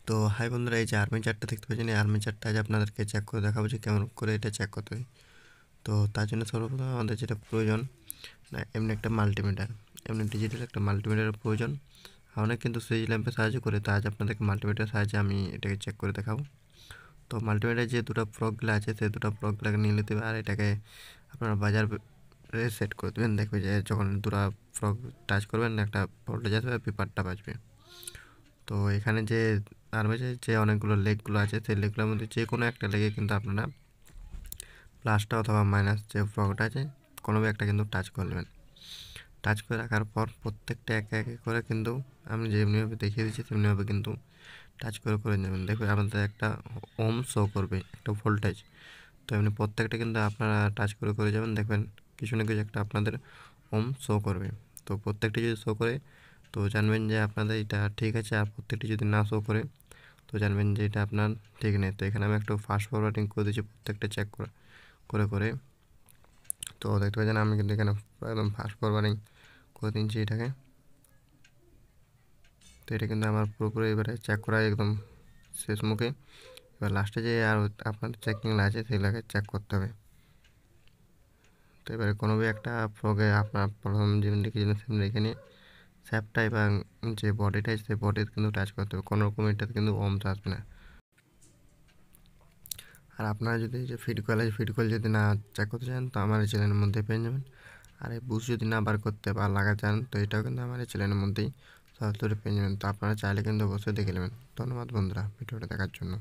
তো হাই বন্ধুরা, এই যে আর্মি চার্টটা দেখতে পাচ্ছেন, এই আর্মি চার্টটা আজ আপনাদেরকে চেক করে দেখাবো যে কেমন করে এটা চেক করতে হয়। তো তার জন্য সর্বপ্রথম আমাদের যেটা প্রয়োজন, না এমনি একটা মাল্টিমিটার, এমনি ডিজিটাল একটা মাল্টিমিটারের প্রয়োজন। অনেক কিন্তু সুইচ ল্যাম্পে সাহায্য করে, তো আজ আপনাদেরকে মাল্টিমিটারের সাহায্যে আমি এটাকে চেক করে দেখাবো। তো মাল্টিমিটারে যে দুটো প্রোগগুলো আছে, সেই দুটো প্রোগগুলোকে নিয়ে নিতে হবে, আর এটাকে আপনারা বাজারে সেট করে দেবেন। দেখবে যে যখন দুটো প্রোগ টাচ করবেন একটা ভোল্টেজ আসবে, পেপারটা বাজবে। তো এখানে যে আর্মেচারের যে অনেকগুলো লেগগুলো আছে, সেই লেগগুলোর মধ্যে যে কোনো একটা লেগে কিন্তু আপনারা প্লাসটা অথবা মাইনাস যে ফ্রগটা আছে কোনোভাবে একটা কিন্তু টাচ করে নেবেন। টাচ করে রাখার পর প্রত্যেকটা একে একে করে কিন্তু আমি যেমনিভাবে দেখিয়ে দিচ্ছি তেমনিভাবে কিন্তু টাচ করে করে নেবেন। দেখবেন আমাদের একটা ওম শো করবে, একটা ভোল্টেজ। তো এমনি প্রত্যেকটা কিন্তু আপনারা টাচ করে করে যাবেন, দেখবেন কিছু না কিছু একটা আপনাদের ওম শো করবে। তো প্রত্যেকটি যদি শো করে তো জানবেন যে আপনাদের এটা ঠিক আছে, আর প্রত্যেকটি যদি না শো করে তো জানবেন যে এটা আপনার ঠিক নেই। তো এখানে আমি একটু ফাস্ট ফরওয়ার্ডিং করে দিচ্ছি প্রত্যেকটা চেক করে করে। তো দেখতে পাচ্ছেন আমি কিন্তু এখানে একদম ফাস্ট ফরওয়ার্ডিং করে দিচ্ছি এটাকে। তো এটা কিন্তু আমার পুরোপুরি এবারে চেক করা একদম শেষ মুখে। এবার লাস্টে যে আর আপনাদের চেকিংগুলো আছে সেগুলোকে চেক করতে হবে। তো এবারে কোনোভাবে একটা ফ্রগে আপনার প্রথম যেমন রেখেছিলেন সেমনি রেখে নিয়ে স্যাপটা এবং যে বডিটা আছে সেই বডি কিন্তু টাচ করতে হবে, কোনো রকম এটাতে কিন্তু ওমস আসবে না। আর আপনারা যদি যে ফিড কয়েল আছে, ফিড কয়েল যদি না চেক করতে চান তো আমার এই চ্যানেলের মধ্যে পেয়ে যাবেন। আর এই বুশ যদি না বার করতে বা লাগাতে চান তো এটাও কিন্তু আমার এই চ্যানেলের মধ্যেই সরাসরি পেয়ে যাবেন। তো আপনারা চাইলে কিন্তু অবশ্যই দেখে নেবেন। ধন্যবাদ বন্ধুরা ভিডিওটা দেখার জন্য।